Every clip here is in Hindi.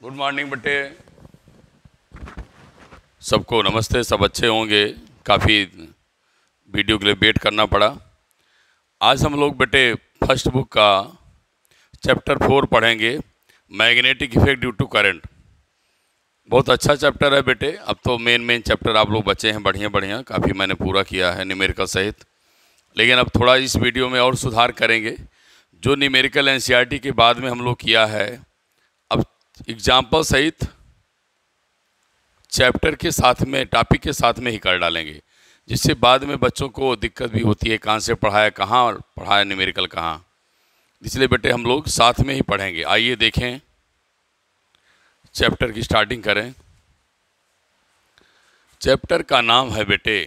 गुड मॉर्निंग बेटे। सबको नमस्ते। सब अच्छे होंगे। काफ़ी वीडियो के लिए वेट करना पड़ा। आज हम लोग बेटे फर्स्ट बुक का चैप्टर 4 पढ़ेंगे, magnetic effect due to current. बहुत अच्छा चैप्टर है बेटे। अब तो मेन चैप्टर आप लोग बचे हैं बढ़िया बढ़िया, काफ़ी मैंने पूरा किया है न्यूमेरिकल सहित। लेकिन अब थोड़ा इस वीडियो में और सुधार करेंगे। जो न्यूमेरिकल एनसीईआरटी के बाद में हम लोग किया है, अब एग्जाम्पल सहित चैप्टर के साथ में, टॉपिक के साथ में ही कर डालेंगे, जिससे बाद में बच्चों को दिक्कत भी होती है कहाँ से पढ़ाया, कहाँ पढ़ाया न्यूमेरिकल कहाँ। इसलिए बेटे हम लोग साथ में ही पढ़ेंगे। आइए देखें, चैप्टर की स्टार्टिंग करें। चैप्टर का नाम है बेटे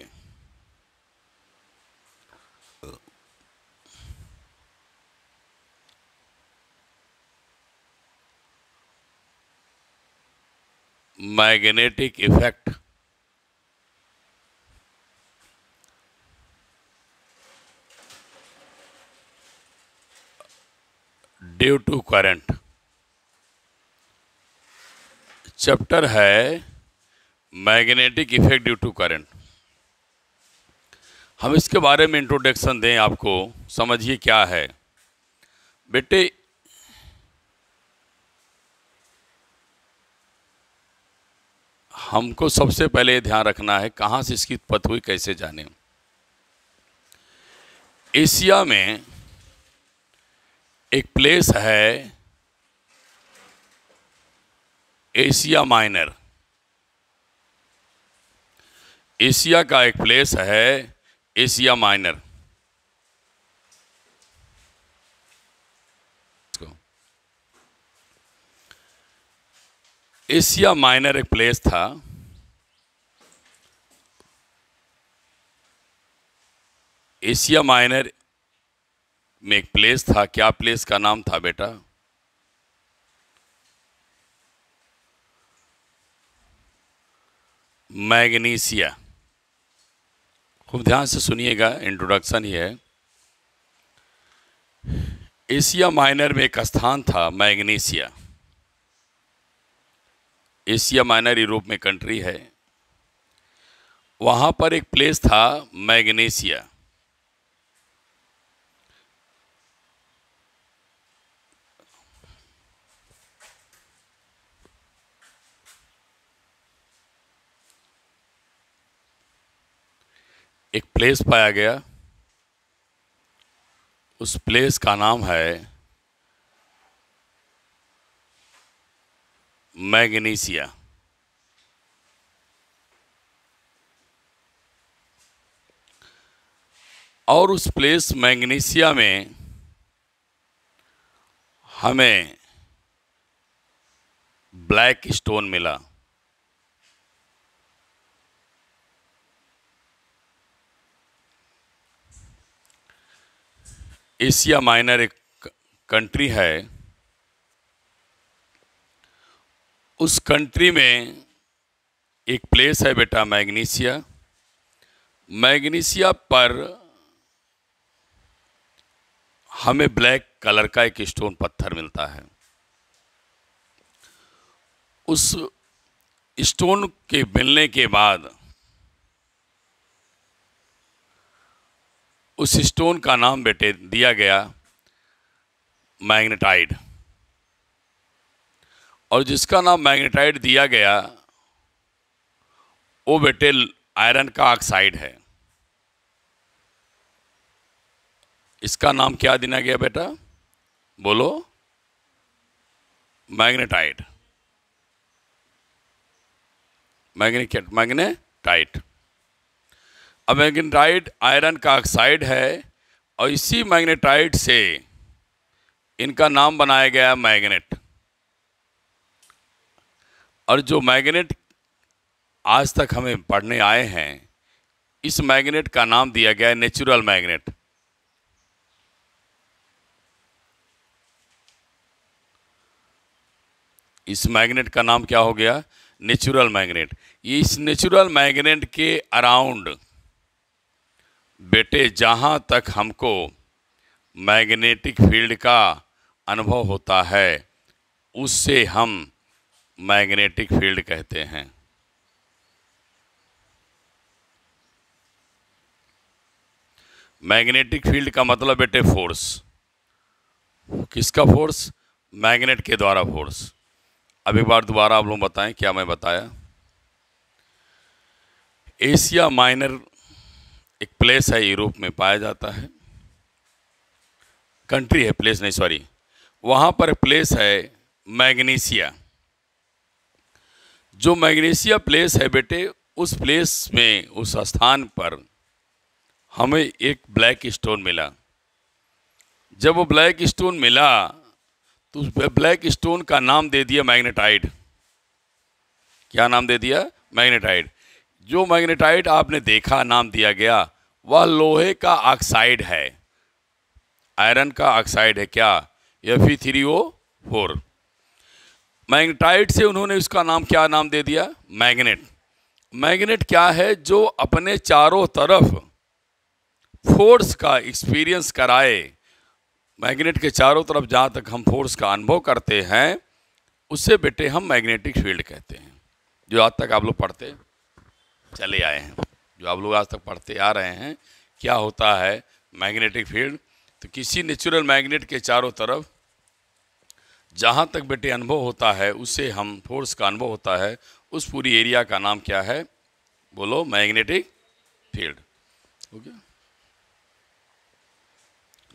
magnetic effect due to current. Chapter है magnetic effect due to current. हम इसके बारे में इंट्रोडक्शन दें आपको, समझिए क्या है बेटे। हमको सबसे पहले ध्यान रखना है कहाँ से इसकी उत्पत्ति हुई, कैसे जाने। एशिया में एक प्लेस है एशिया माइनर। एशिया का एक प्लेस है एशिया माइनर। एशिया माइनर एक प्लेस था। एशिया माइनर में एक प्लेस था। क्या प्लेस का नाम था बेटा? मैग्नीशिया। खूब ध्यान से सुनिएगा, इंट्रोडक्शन ही है। एशिया माइनर में एक स्थान था मैग्नीशिया। एशिया माइनर यूरोप में कंट्री है। वहाँ पर एक प्लेस था मैग्नीशिया। एक प्लेस पाया गया। उस प्लेस का नाम है मैग्नीशिया। और उस प्लेस मैग्नीशिया में हमें ब्लैक स्टोन मिला। एशिया माइनर एक कंट्री है। उस कंट्री में एक प्लेस है बेटा मैग्नीशिया। मैग्नीशिया पर हमें ब्लैक कलर का एक स्टोन पत्थर मिलता है। उस स्टोन के मिलने के बाद उस स्टोन का नाम बेटे दिया गया मैग्नेटाइट। और जिसका नाम मैग्नेटाइट दिया गया वो बेटे आयरन का ऑक्साइड है। इसका नाम क्या दिया गया बेटा? बोलो। मैग्नेटाइट। मैग्नेटाइट। अब मैग्नेटाइट आयरन का ऑक्साइड है और इसी मैग्नेटाइट से इनका नाम बनाया गया मैग्नेट। और जो मैग्नेट आज तक हमें पढ़ने आए हैं, इस मैग्नेट का नाम दिया गया है नेचुरल मैग्नेट। इस मैग्नेट का नाम क्या हो गया? Natural magnet. इस नेचुरल मैग्नेट के अराउंड बेटे जहाँ तक हमको मैग्नेटिक फील्ड का अनुभव होता है, उससे हम मैग्नेटिक फील्ड कहते हैं। मैग्नेटिक फील्ड का मतलब बेटे फोर्स। किसका फोर्स? मैग्नेट के द्वारा फोर्स। अब एक बार दोबारा आप लोग बताएं क्या मैं बताया। एशिया माइनर एक प्लेस है, यूरोप में पाया जाता है। कंट्री है, प्लेस नहीं, सॉरी। वहाँ पर प्लेस है मैग्नीशिया। जो मैग्नीशिया प्लेस है बेटे, उस प्लेस में, उस स्थान पर हमें एक ब्लैक स्टोन मिला। जब वो ब्लैक स्टोन मिला तो उस ब्लैक स्टोन का नाम दे दिया मैग्नेटाइट। क्या नाम दे दिया? मैग्नेटाइट। जो मैग्नेटाइट आपने देखा, नाम दिया गया, वह लोहे का ऑक्साइड है, आयरन का ऑक्साइड है। क्या? Fe3O4। मैग्नेटाइट से उन्होंने उसका नाम, क्या नाम दे दिया? मैग्नेट। मैग्नेट क्या है? जो अपने चारों तरफ फोर्स का एक्सपीरियंस कराए। मैग्नेट के चारों तरफ जहाँ तक हम फोर्स का अनुभव करते हैं, उससे बेटे हम मैग्नेटिक फील्ड कहते हैं। जो आज तक आप लोग पढ़ते चले आए हैं, जो आप लोग आज तक पढ़ते आ रहे हैं, क्या होता है मैग्नेटिक फील्ड? तो किसी नेचुरल मैग्नेट के चारों तरफ जहाँ तक बेटे अनुभव होता है, उससे हम फोर्स का अनुभव होता है, उस पूरी एरिया का नाम क्या है? बोलो, मैग्नेटिक फील्ड। हो गया?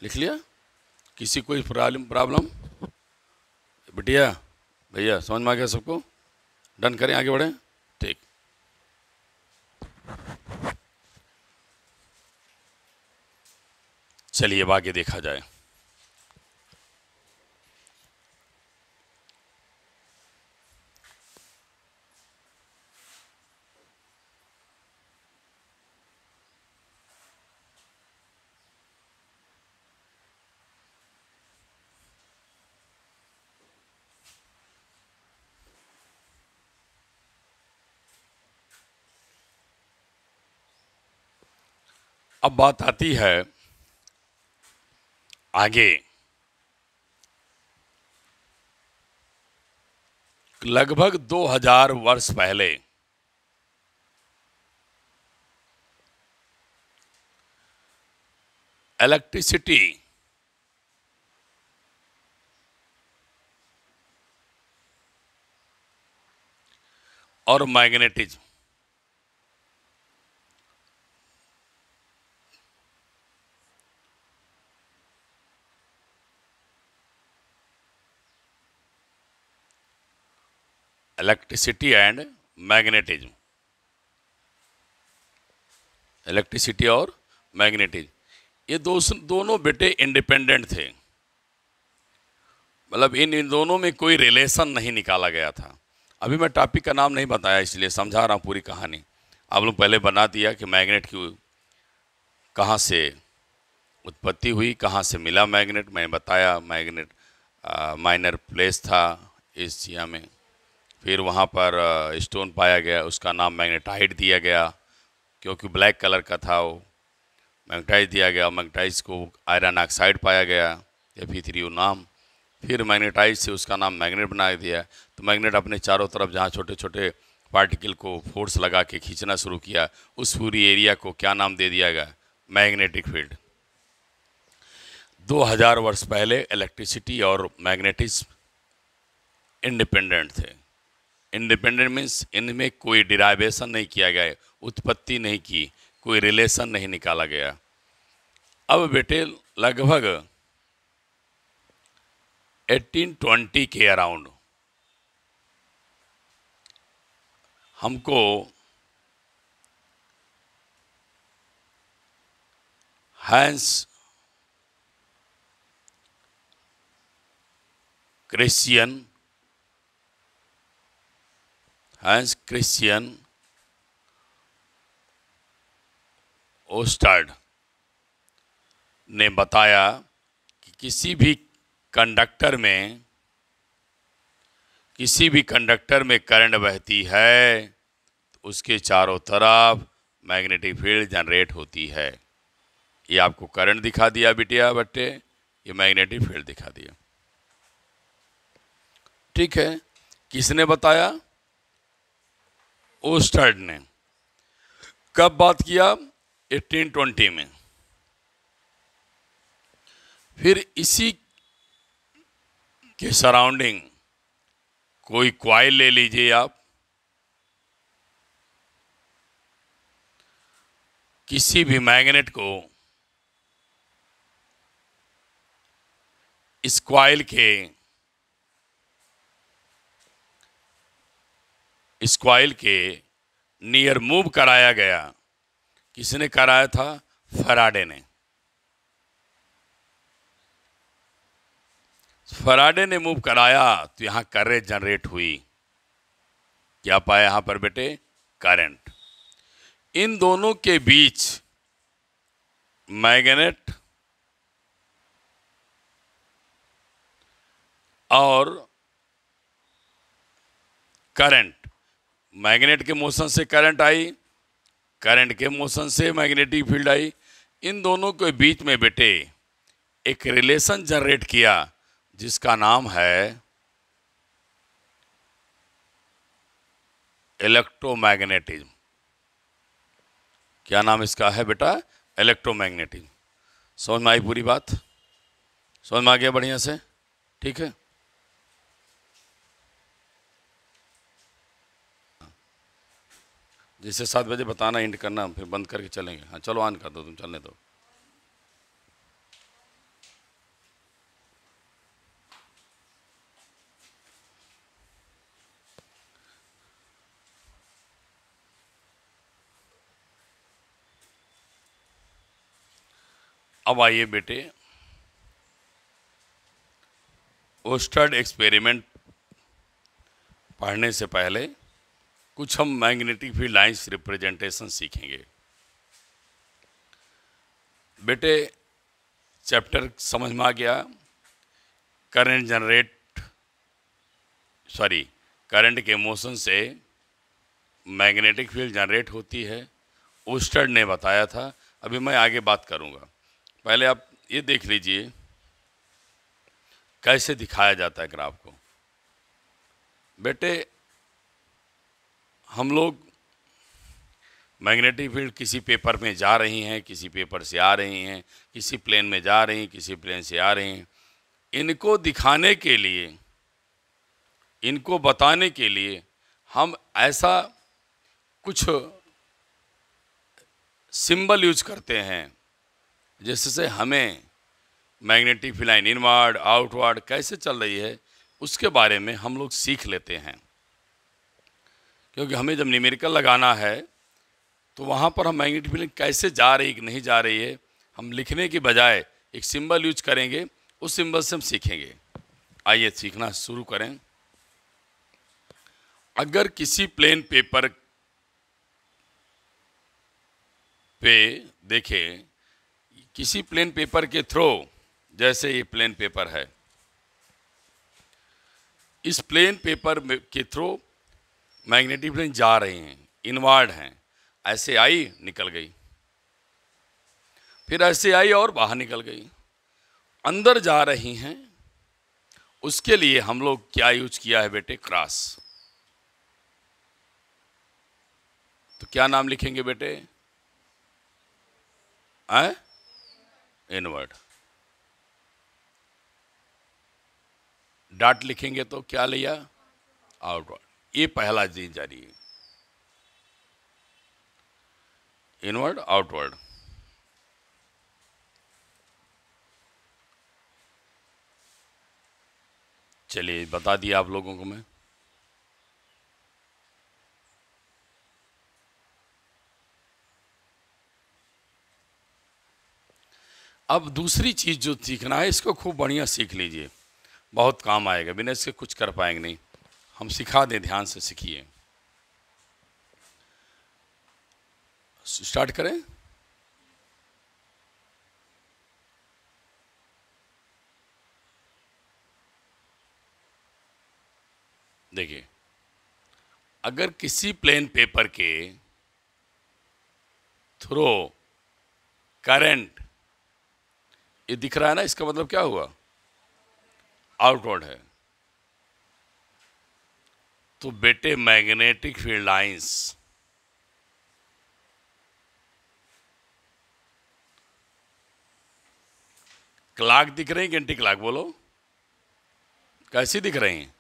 लिख लिया? किसी कोई प्रॉब्लम? बिटिया, भैया, समझ में आ गया सबको? डन करें, आगे बढ़ें? ठीक। चलिए अब आगे देखा जाए। अब बात आती है आगे। लगभग 2000 वर्ष पहले इलेक्ट्रिसिटी और magnetism, electricity and magnetism, electricity और मैग्नेटिज्म, ये दोनों बेटे इंडिपेंडेंट थे। मतलब इन दोनों में कोई रिलेशन नहीं निकाला गया था। अभी मैं टॉपिक का नाम नहीं बताया, इसलिए समझा रहा हूँ पूरी कहानी। आप लोग पहले बना दिया कि मैग्नेट की कहाँ से उत्पत्ति हुई, कहाँ से मिला मैग्नेट। मैंने बताया मैग्नेट माइनर प्लेस था एशिया में। फिर वहाँ पर स्टोन पाया गया, उसका नाम मैग्नेटाइट दिया गया, क्योंकि ब्लैक कलर का था वो। मैग्नेटाइट दिया गया, मैग्नेटाइट को आयरन ऑक्साइड पाया गया, Fe3O नाम। फिर मैग्नेटाइट से उसका नाम मैग्नेट बना दिया। तो मैग्नेट अपने चारों तरफ जहाँ छोटे छोटे पार्टिकल को फोर्स लगा के खींचना शुरू किया, उस पूरी एरिया को क्या नाम दे दिया गया? Magnetic field. 2000 वर्ष पहले इलेक्ट्रिसिटी और मैग्नेटिज्म इंडिपेंडेंट थे। इंडिपेंडेंट मीन्स इनमें कोई डिराइवेशन नहीं किया गया, उत्पत्ति नहीं की, कोई रिलेशन नहीं निकाला गया। अब बेटे लगभग 1820 के अराउंड हमको हैंस क्रिश्चियन ओस्टर्ड ने बताया कि किसी भी कंडक्टर में करंट बहती है तो उसके चारों तरफ मैग्नेटिक फील्ड जनरेट होती है। ये आपको करंट दिखा दिया बिटिया बट्टे, ये मैग्नेटिक फील्ड दिखा दिया। ठीक है, किसने बताया? ओस्टर्ड ने। कब बात किया? 1820 में। फिर इसी के सराउंडिंग कोई क्वाइल ले लीजिए आप, किसी भी मैग्नेट को इस क्वाइल के नियर मूव कराया गया। किसने कराया था? फैराडे ने। फैराडे ने मूव कराया तो यहां करंट जनरेट हुई। क्या पाया यहां पर बेटे? करंट। इन दोनों के बीच मैग्नेट और करंट, मैग्नेट के मोशन से करंट आई, करंट के मोशन से मैग्नेटिक फील्ड आई। इन दोनों के बीच में बेटे एक रिलेशन जनरेट किया जिसका नाम है इलेक्ट्रोमैग्नेटिज्म। क्या नाम इसका है बेटा? इलेक्ट्रोमैग्नेटिज्म। समझ में आई पूरी बात? समझ में आ गया बढ़िया से? ठीक है। जैसे 7 बजे बताना, एंड करना, फिर बंद करके चलेंगे। हाँ चलो ऑन कर दो, तुम चलने दो। अब आइए बेटे, ओस्टर्ड एक्सपेरिमेंट पढ़ने से पहले कुछ हम मैग्नेटिक फील्ड लाइंस रिप्रेजेंटेशन सीखेंगे। बेटे चैप्टर समझ में आ गया? करंट के मोशन से मैग्नेटिक फील्ड जनरेट होती है, ओस्टर्ड ने बताया था। अभी मैं आगे बात करूंगा, पहले आप ये देख लीजिए कैसे दिखाया जाता है ग्राफ को। बेटे हम लोग मैग्नेटिक फील्ड किसी पेपर में जा रही हैं, किसी पेपर से आ रही हैं, किसी प्लेन में जा रही हैं, किसी प्लेन से आ रही हैं। इनको दिखाने के लिए, इनको बताने के लिए हम ऐसा कुछ सिंबल यूज करते हैं जिससे हमें magnetic field line inward outward कैसे चल रही है उसके बारे में हम लोग सीख लेते हैं। क्योंकि हमें जब न्यूमेरिकल लगाना है तो वहाँ पर हम मैग्नेटिक फील्ड कैसे जा रही कि नहीं जा रही है, हम लिखने की बजाय एक सिंबल यूज करेंगे, उस सिंबल से हम सीखेंगे। आइए सीखना शुरू करें। अगर किसी प्लेन पेपर पे देखें, किसी प्लेन पेपर के थ्रू, जैसे ये प्लेन पेपर है, इस प्लेन पेपर के थ्रू मैग्नेटिक फील्ड जा रही हैं, इनवर्ड हैं। ऐसे आई, निकल गई, फिर ऐसे आई और बाहर निकल गई, अंदर जा रही हैं। उसके लिए हम लोग क्या यूज किया है बेटे? क्रॉस। तो क्या नाम लिखेंगे बेटे? इनवर्ड। डॉट लिखेंगे तो क्या लिया? आउटवर्ड। ये पहला चीज जारी है, इनवर्ड आउटवर्ड। चलिए बता दिया आप लोगों को मैं। अब दूसरी चीज जो सीखना है, इसको खूब बढ़िया सीख लीजिए, बहुत काम आएगा, बिना इसके कुछ कर पाएंगे नहीं। हम सिखा दें, ध्यान से सीखिए। स्टार्ट करें। देखिए, अगर किसी प्लेन पेपर के थ्रू करंट, ये दिख रहा है ना, इसका मतलब क्या हुआ? आउटवर्ड है। तो बेटे मैग्नेटिक फील्ड लाइंस क्लॉक दिख रही है कि एंटी क्लॉक? बोलो कैसी दिख रही हैं?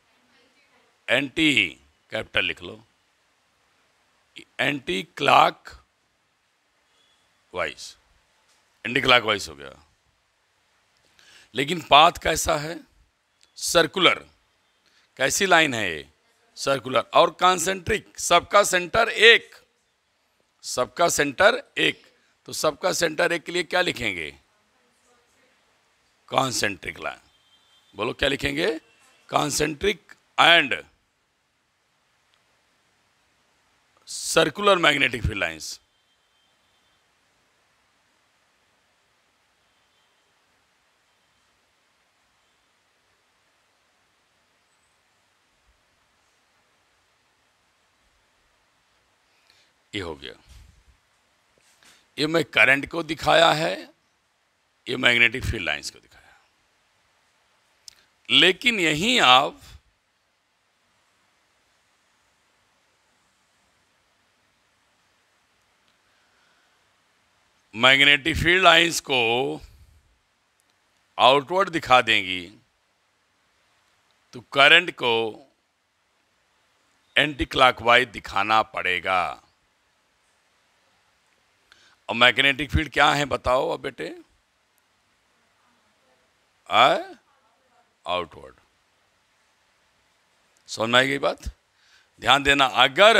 एंटी, कैपिटल लिख लो, anticlockwise, anticlockwise हो गया। लेकिन पाथ कैसा है? सर्कुलर। कैसी लाइन है ये? सर्कुलर और कॉन्सेंट्रिक। सबका सेंटर एक, सबका सेंटर एक। तो सबका सेंटर एक के लिए क्या लिखेंगे? Concentric line. बोलो क्या लिखेंगे? Concentric and circular magnetic field lines. ये हो गया। ये मैं करंट को दिखाया है, ये मैग्नेटिक फील्ड लाइंस को दिखाया। लेकिन यहीं आप मैग्नेटिक फील्ड लाइंस को आउटवर्ड दिखा देंगी तो करंट को एंटी क्लॉकवाइज दिखाना पड़ेगा। और मैग्नेटिक फील्ड क्या है बताओ अब बेटे? आउटवर्ड। समझ में आई गई बात? ध्यान देना, अगर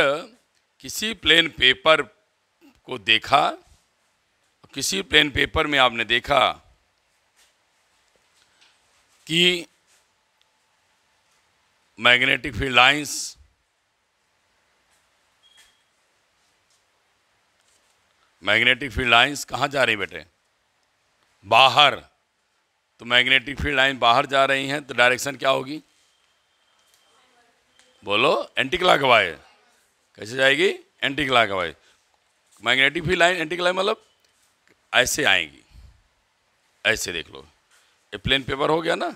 किसी प्लेन पेपर को देखा, किसी प्लेन पेपर में आपने देखा कि मैग्नेटिक फील्ड लाइंस कहाँ जा रही बेटे? बाहर। तो मैग्नेटिक फील्ड लाइन बाहर जा रही हैं तो डायरेक्शन क्या होगी? बोलो एंटी क्लॉकवाइज। कैसे जाएगी? Anti clockwise. Magnetic field line anti clock मतलब ऐसे आएंगी, ऐसे देख लो। ये प्लेन पेपर हो गया ना,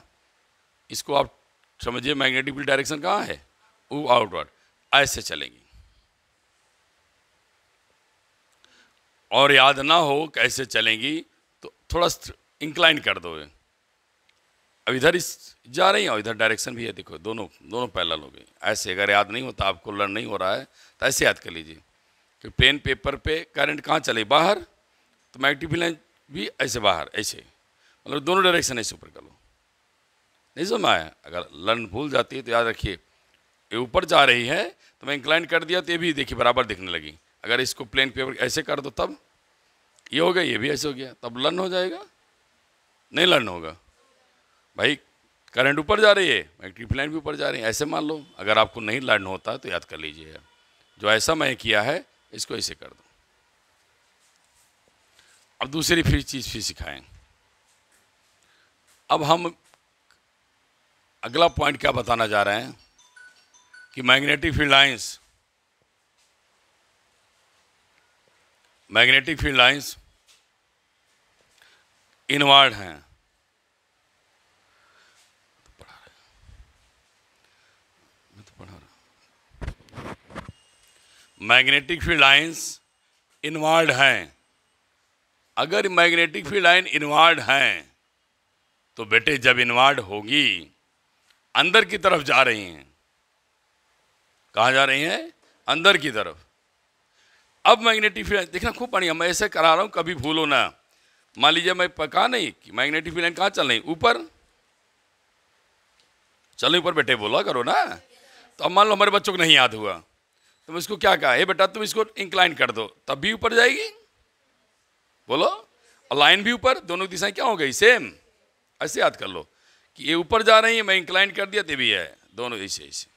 इसको आप समझिए मैग्नेटिक फील्ड डायरेक्शन कहाँ है? वो आउटवर्ड, ऐसे चलेंगी। और याद ना हो कैसे चलेंगी तो थोड़ा इंक्लाइन कर दो। अब इधर इस जा रही है और इधर डायरेक्शन भी है, देखो दोनों पैरेलल हो गई। ऐसे अगर याद नहीं होता, आपको लर्न नहीं हो रहा है तो ऐसे याद कर लीजिए कि प्लेन पेपर पे करंट कहाँ चले? बाहर। तो मैग्नेटिक फील्ड लाइन भी ऐसे बाहर, ऐसे मतलब दोनों डायरेक्शन ऐसे ऊपर कर लो। नहीं समझ में आया? अगर लर्न भूल जाती है तो याद रखिए, ये ऊपर जा रही है तो मैं इंक्लाइन कर दिया तो ये भी देखिए बराबर दिखने लगी। अगर इसको प्लेन पेपर ऐसे कर दो तब ये हो गया, ये भी ऐसे हो गया, तब लर्न हो जाएगा? नहीं लर्न होगा भाई। करंट ऊपर जा रही है, मैग्नेटिक फील्ड लाइन भी ऊपर जा रही है, ऐसे मान लो। अगर आपको नहीं लर्न होता तो याद कर लीजिए, जो ऐसा मैं किया है इसको ऐसे कर दो। अब दूसरी फिर चीज़ फिर सिखाएं। अब हम अगला पॉइंट क्या बताना जा रहे हैं कि मैग्नेटिक फील्ड लाइंस इनवर्ड हैं। मैग्नेटिक फील्ड लाइंस इनवर्ड हैं। अगर मैग्नेटिक फील्ड लाइन इनवर्ड हैं तो बेटे जब इनवर्ड होगी अंदर की तरफ जा रही हैं। कहाँ जा रही हैं? अंदर की तरफ। अब मैग्नेटिक फील्ड देखना खूब बढ़िया, मैं ऐसे करा रहा हूँ, कभी भूलो ना। मान लीजिए मैं कहा नहीं कि मैग्नेटिक फील्ड लाइन कहाँ चल रही? ऊपर चलो, ऊपर बेटे बोला करो ना। तो अब मान लो हमारे बच्चों को नहीं याद हुआ तो मैं इसको क्या कहा, हे बेटा तुम इसको इंक्लाइन कर दो, तब भी ऊपर जाएगी। बोलो, और लाइन भी ऊपर, दोनों की दिशाएं क्या हो गई? सेम। ऐसे याद कर लो कि ये ऊपर जा रही है, मैं इंक्लाइन कर दिया तो भी है, दोनों ऐसे ऐसे।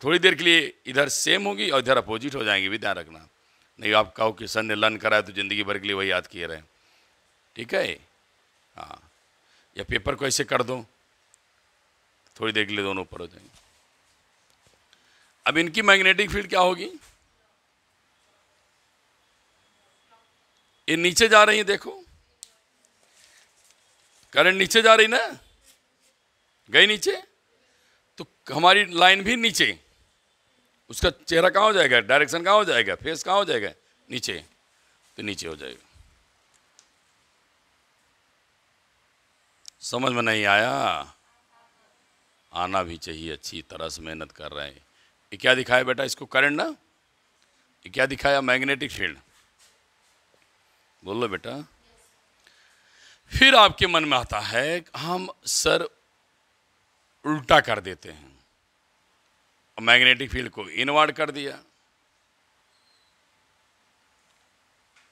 थोड़ी देर के लिए इधर सेम होगी और इधर अपोजिट हो जाएंगे, भी ध्यान रखना। नहीं आप कहो कि सर ने लर्न कराया तो ज़िंदगी भर के लिए वही याद किए रहे, ठीक है? हाँ, या पेपर को ऐसे कर दो, थोड़ी देर के लिए दोनों ऊपर हो जाएंगे। अब इनकी मैग्नेटिक फील्ड क्या होगी? ये नीचे जा रही है, देखो करंट नीचे जा रही ना, गई नीचे, तो हमारी लाइन भी नीचे। उसका चेहरा कहाँ हो जाएगा, डायरेक्शन कहाँ हो जाएगा, फेस कहाँ हो जाएगा, नीचे, तो नीचे हो जाएगा। समझ में नहीं आया? आना भी चाहिए, अच्छी तरह से मेहनत कर रहे हैं। ये क्या दिखाया बेटा, इसको करंट ना, ये क्या दिखाया, मैग्नेटिक फील्ड। बोलो बेटा। फिर आपके मन में आता है हम सर उल्टा कर देते हैं, मैग्नेटिक फील्ड को इनवर्ट कर दिया।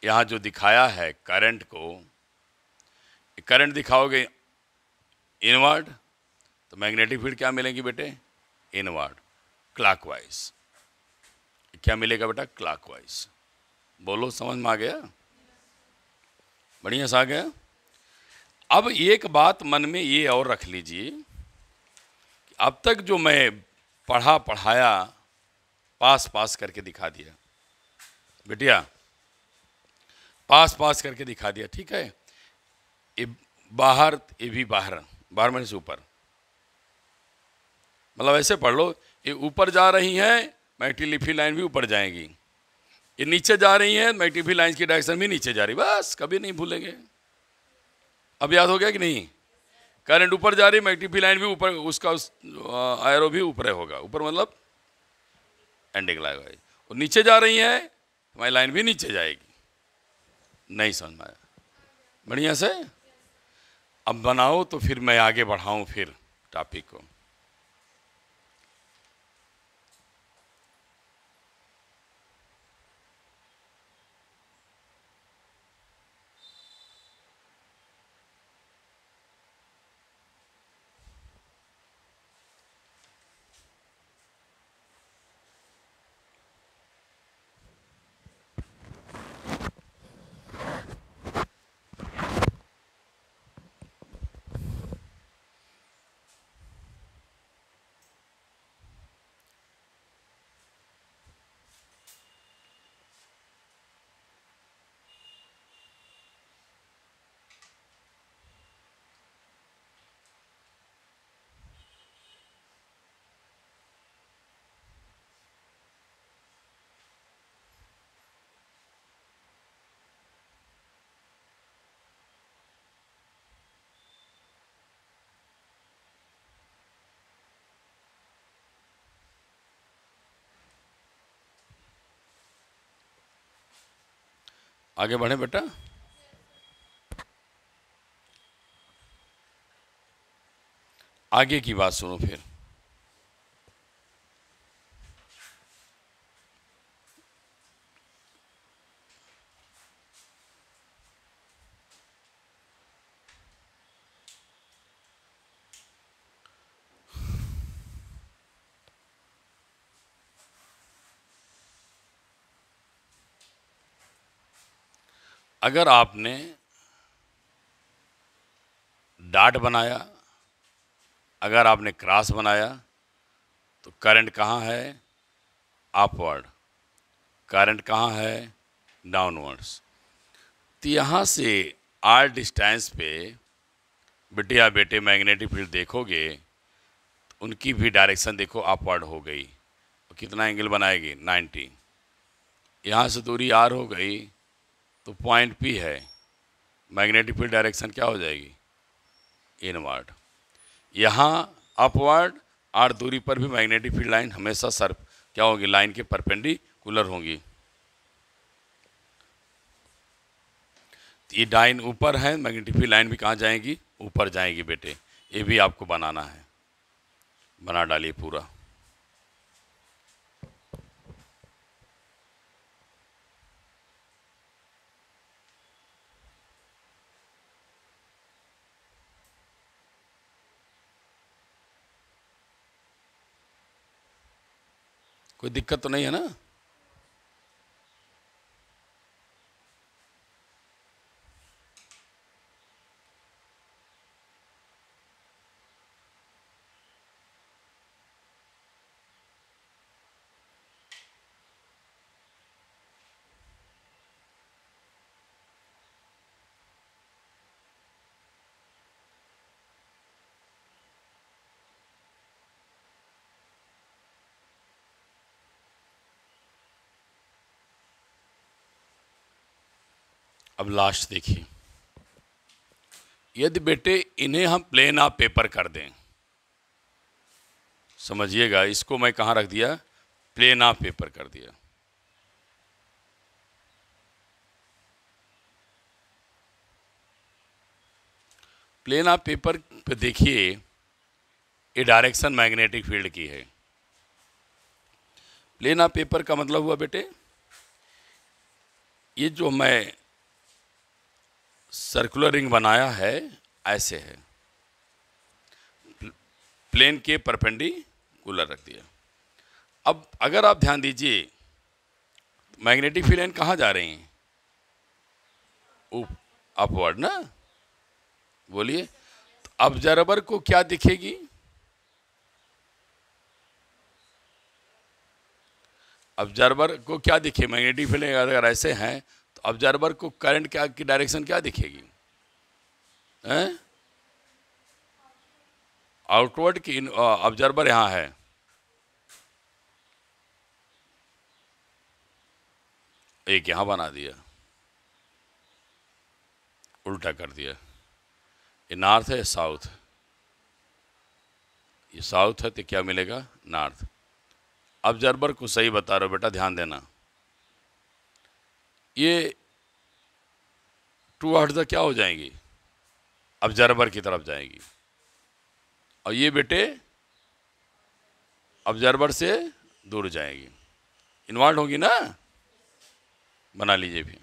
यहां जो दिखाया है करंट को, करंट दिखाओगे इनवर्ट, तो मैग्नेटिक फील्ड क्या मिलेंगी बेटे, इनवर्ट, क्लॉकवाइज। क्या मिलेगा बेटा, क्लॉकवाइज। बोलो, समझ में आ गया, बढ़िया से आ गया। अब एक बात मन में ये और रख लीजिए, अब तक जो मैं पढ़ाया, पास करके दिखा दिया बेटिया, पास करके दिखा दिया, ठीक है। ये बाहर, ये भी बाहर, बाहर मैंने से ऊपर, मतलब ऐसे पढ़ लो, ये ऊपर जा रही हैं, मैग्नेटिक लाइन भी ऊपर जाएगी, ये नीचे जा रही हैं, मैग्नेटिक लाइन की डायरेक्शन भी नीचे जा रही, बस कभी नहीं भूलेंगे। अब याद हो गया कि नहीं? करंट ऊपर जा रही, मैग्नेटिक लाइन भी ऊपर, उसका एरो भी ऊपर होगा, ऊपर मतलब एंटी क्लॉकवाइज, और नीचे जा रही है, हमारी लाइन भी नीचे जाएगी। नहीं समझ में आया? बढ़िया से अब बनाओ, तो फिर मैं आगे बढ़ाऊं फिर टॉपिक को। आगे बढ़े बेटा। आगे की बात सुनो फिर। अगर आपने डॉट बनाया, अगर आपने क्रॉस बनाया, तो करंट कहाँ है, अपवर्ड, करंट कहाँ है, डाउनवर्ड्स। तो यहाँ से आर डिस्टेंस पे बिटिया बेटे मैग्नेटिक फील्ड देखोगे, तो उनकी भी डायरेक्शन देखो अपवर्ड हो गई, तो कितना एंगल बनाएगी, 90। यहाँ से दूरी आर हो गई, तो पॉइंट पी है, मैग्नेटिक फील्ड डायरेक्शन क्या हो जाएगी, इनवर्ड। यहाँ अपवर्ड, आर दूरी पर भी मैग्नेटिक फील्ड लाइन हमेशा सर क्या होगी, लाइन के परपेंडिकुलर होंगी। ये लाइन ऊपर है, मैग्नेटिक फील्ड लाइन भी कहाँ जाएगी, ऊपर जाएगी बेटे। ये भी आपको बनाना है, बना डालिए पूरा। कोई दिक्कत तो नहीं है ना? अब लास्ट देखिए, यदि बेटे इन्हें हम प्लेन ऑफ पेपर कर दें, समझिएगा, इसको मैं कहाँ रख दिया, प्लेन ऑफ पेपर कर दिया। प्लेन ऑफ पेपर पे देखिए, ये डायरेक्शन मैग्नेटिक फील्ड की है। प्लेन ऑफ पेपर का मतलब हुआ बेटे, ये जो मैं सर्कुलर रिंग बनाया है ऐसे है, प्लेन के परपेंडिकुलर रख दिया। अब अगर आप ध्यान दीजिए, मैग्नेटिक फील्ड कहाँ जा रही हैं, अपवर्ड ना, बोलिए। तो ऑब्जर्वर को क्या दिखेगी, ऑब्जर्वर को क्या दिखे, मैग्नेटिक फील्ड अगर ऐसे हैं तो ऑब्जर्वर को करंट क्या की डायरेक्शन क्या दिखेगी, आउटवर्ड की। ऑब्जर्वर यहाँ है, एक यहाँ बना दिया, उल्टा कर दिया, ये नॉर्थ है साउथ, ये साउथ है तो क्या मिलेगा, नॉर्थ। ऑब्जर्वर को सही बता रहे हो बेटा, ध्यान देना, ये टू हर्ट्ज क्या हो जाएंगी, ऑब्जर्वर की तरफ जाएगी, और ये बेटे ऑब्जर्वर से दूर जाएगी, इन्वर्ट होगी ना, बना लीजिए भी।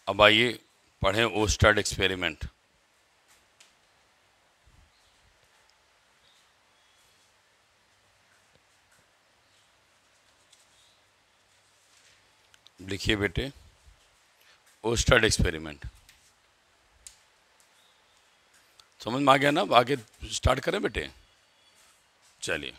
अब आइए पढ़ें ओस्टर्ड एक्सपेरिमेंट। लिखिए बेटे, ओस्टर्ड एक्सपेरिमेंट, समझ में आ गया ना, आगे स्टार्ट करें बेटे, चलिए।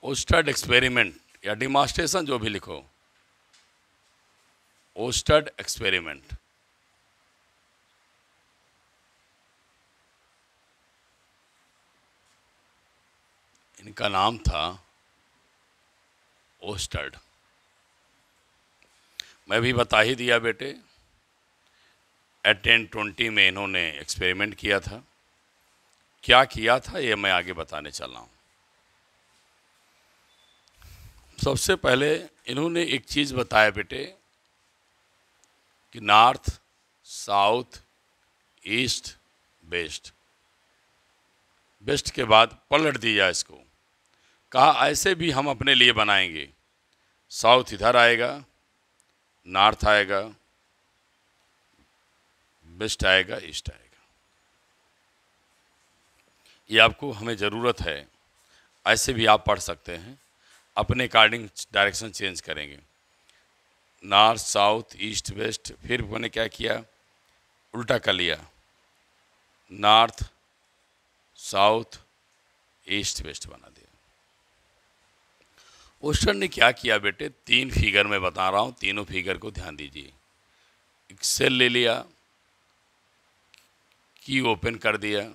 ओस्टर्ड एक्सपेरिमेंट या डिमॉन्स्ट्रेशन, जो भी लिखो, ओस्टर्ड एक्सपेरिमेंट। इनका नाम था ओस्टर्ड। मैं भी बता ही दिया बेटे, 1820 में इन्होंने एक्सपेरिमेंट किया था। क्या किया था ये मैं आगे बताने चल रहा हूँ। सबसे पहले इन्होंने एक चीज़ बताया बेटे कि north, south, east, west, west के बाद पलट दिया इसको, कहा ऐसे भी हम अपने लिए बनाएंगे, साउथ इधर आएगा, नॉर्थ आएगा, वेस्ट आएगा, ईस्ट आएगा। ये आपको हमें ज़रूरत है, ऐसे भी आप पढ़ सकते हैं, अपने अकॉर्डिंग डायरेक्शन चेंज करेंगे, नॉर्थ, साउथ, ईस्ट, वेस्ट। फिर मैंने क्या किया, उल्टा कर लिया, नॉर्थ, साउथ, ईस्ट, वेस्ट बना दिया। ओस्टर्ड ने क्या किया बेटे, 3 फिगर में बता रहा हूँ, तीनों फिगर को ध्यान दीजिए। एक सेल ले लिया, की ओपन कर दिया,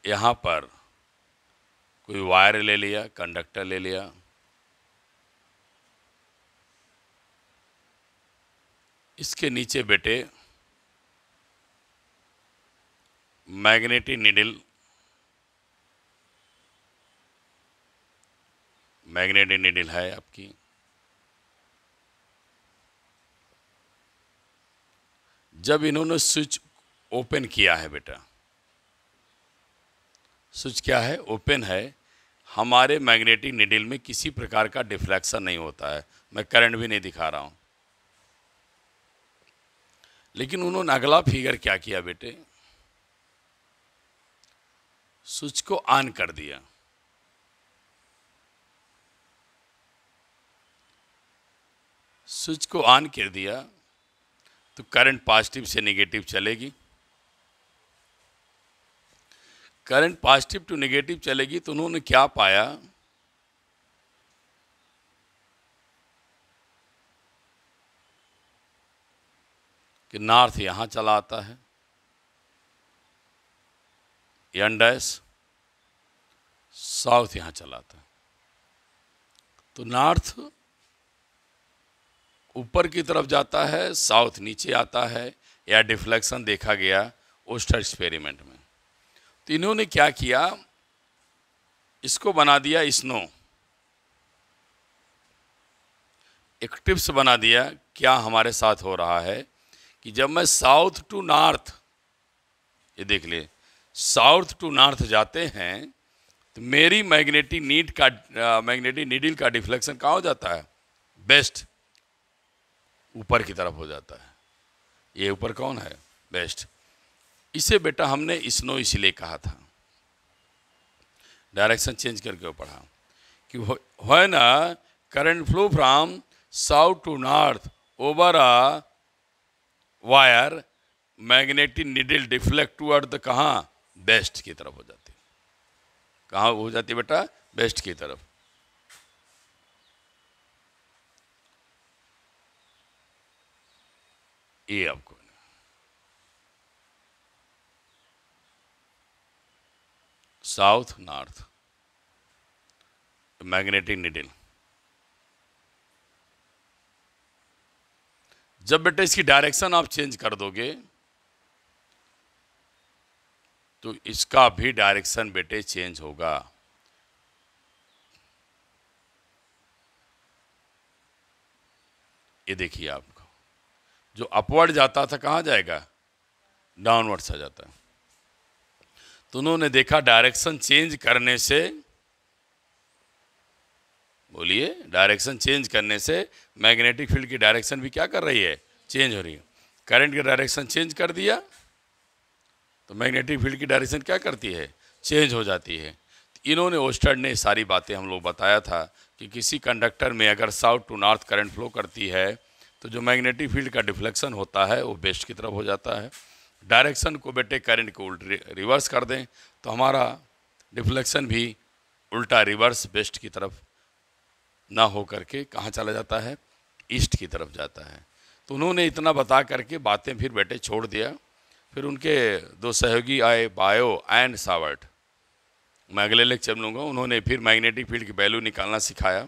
यहाँ पर कोई वायर ले लिया, कंडक्टर ले लिया, इसके नीचे बेटे मैग्नेटिक नीडल मैग्नेटिक नीडल है आपकी। जब इन्होंने स्विच ओपन किया है बेटा, स्विच क्या है, ओपन है, हमारे मैग्नेटिक नीडल में किसी प्रकार का डिफ्लेक्शन नहीं होता है। मैं करंट भी नहीं दिखा रहा हूं। लेकिन उन्होंने अगला फिगर क्या किया बेटे, स्विच को ऑन कर दिया। स्विच को ऑन कर दिया तो करंट पॉजिटिव से नेगेटिव चलेगी। करंट पॉजिटिव टू नेगेटिव चलेगी तो उन्होंने क्या पाया कि नॉर्थ यहां चला आता है, एन डैश, साउथ यहां चला आता है। तो नॉर्थ ऊपर की तरफ जाता है, साउथ नीचे आता है, या डिफ्लेक्शन देखा गया ओस्टर एक्सपेरिमेंट में। तो इन्होंने क्या किया, इसको बना दिया स्नो, एक टिप्स बना दिया। क्या हमारे साथ हो रहा है कि जब मैं साउथ टू नॉर्थ, ये देख लिए, साउथ टू नॉर्थ जाते हैं तो मेरी मैग्नेटिक नीडल का डिफ्लेक्शन कहाँ हो जाता है, बेस्ट, ऊपर की तरफ हो जाता है। ये ऊपर कौन है, बेस्ट। इसे बेटा हमने स्नो इसलिए कहा था, डायरेक्शन चेंज करके पढ़ा कि when a current flow from south to north over a wire, magnetic needle deflect toward the कहाँ, बेस्ट की तरफ हो जाती है। कहाँ हो जाती है बेटा, बेस्ट की तरफ। ये आपको साउथ नॉर्थ मैग्नेटिक नीडल। जब बेटा इसकी डायरेक्शन आप चेंज कर दोगे तो इसका भी डायरेक्शन बेटे चेंज होगा। ये देखिए आपको, जो अपवर्ड जाता था कहाँ जाएगा, डाउनवर्ड सा जाता है। तो उन्होंने देखा डायरेक्शन चेंज करने से, बोलिए, डायरेक्शन चेंज करने से मैग्नेटिक फील्ड की डायरेक्शन भी क्या कर रही है, चेंज हो रही है। करंट की डायरेक्शन चेंज कर दिया तो मैग्नेटिक फील्ड की डायरेक्शन क्या करती है, चेंज हो जाती है। इन्होंने ओस्टर्ड ने सारी बातें हम लोग बताया था कि किसी कंडक्टर में अगर south to north current flow करती है तो जो मैग्नेटिक फील्ड का डिफ्लेक्शन होता है वो वेस्ट की तरफ हो जाता है। डायरेक्शन को बेटे करंट को उल्ट रिवर्स कर दें तो हमारा डिफ्लेक्शन भी उल्टा रिवर्स वेस्ट की तरफ ना हो करके कहाँ चला जाता है, ईस्ट की तरफ जाता है। तो उन्होंने इतना बता करके बातें फिर बेटे छोड़ दिया। फिर उनके दो सहयोगी आए, बायो एंड सावर्ट, मैं अगले लेक्चर में लूँगा। उन्होंने फिर मैग्नेटिक फील्ड की वैल्यू निकालना सिखाया,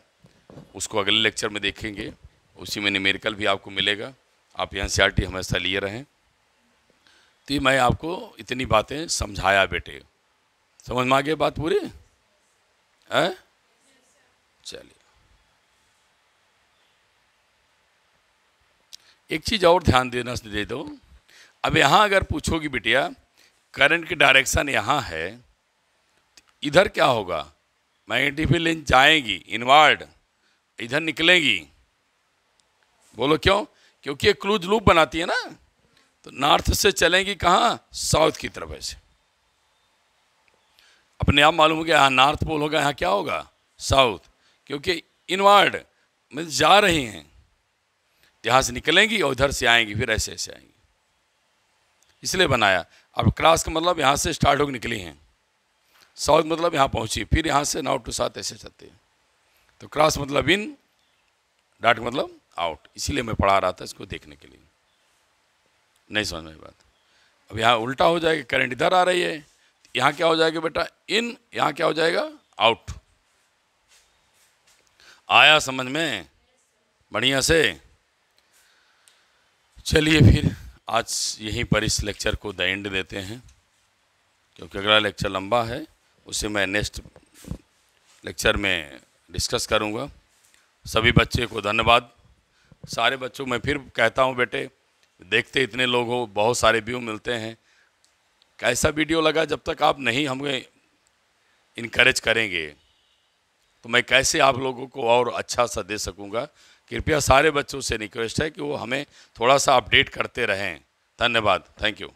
उसको अगले लेक्चर में देखेंगे। उसी में न्यूमेरिकल भी आपको मिलेगा, आप एनसीईआरटी हमेशा लिए रहें। तो मैं आपको इतनी बातें समझाया बेटे, समझ में आ गई बात पूरी है। चलिए, एक चीज़ और ध्यान देना दे दो। अब यहाँ अगर पूछोगी बिटिया करंट की डायरेक्शन यहाँ है, इधर क्या होगा, मैग्नेटिक फील्ड जाएगी इनवर्ड, इधर निकलेगी। बोलो क्यों, क्योंकि एक क्लोज लूप बनाती है ना, तो नॉर्थ से चलेंगी कहाँ, साउथ की तरफ। ऐसे अपने आप मालूम हो गया, यहाँ नॉर्थ पोल होगा, यहाँ क्या होगा, साउथ, क्योंकि इनवर्ड में जा रही हैं, यहाँ से निकलेंगी और उधर से आएंगी, फिर ऐसे ऐसे आएंगी, इसलिए बनाया। अब क्रॉस का मतलब यहाँ से स्टार्ट होकर निकली हैं, साउथ मतलब यहाँ पहुँची, फिर यहाँ से नॉर्थ टू साउथ ऐसे चलते हैं। तो क्रॉस मतलब इन, डॉट मतलब आउट, इसीलिए मैं पढ़ा रहा था इसको देखने के लिए। नहीं समझ में बात। अब यहाँ उल्टा हो जाएगा, करंट इधर आ रही है, यहाँ क्या हो जाएगा बेटा, इन, यहाँ क्या हो जाएगा, आउट। आया समझ में बढ़िया से। चलिए फिर आज यहीं पर इस लेक्चर को द एंड देते हैं, क्योंकि अगला लेक्चर लंबा है, उसे मैं नेक्स्ट लेक्चर में डिस्कस करूँगा। सभी बच्चे को धन्यवाद। सारे बच्चों मैं फिर कहता हूँ बेटे, देखते इतने लोग हो, बहुत सारे व्यू मिलते हैं, कैसा वीडियो लगा, जब तक आप नहीं हमें इनकरेज करेंगे तो मैं कैसे आप लोगों को और अच्छा सा दे सकूँगा। कृपया सारे बच्चों से रिक्वेस्ट है कि वो हमें थोड़ा सा अपडेट करते रहें। धन्यवाद। Thank you.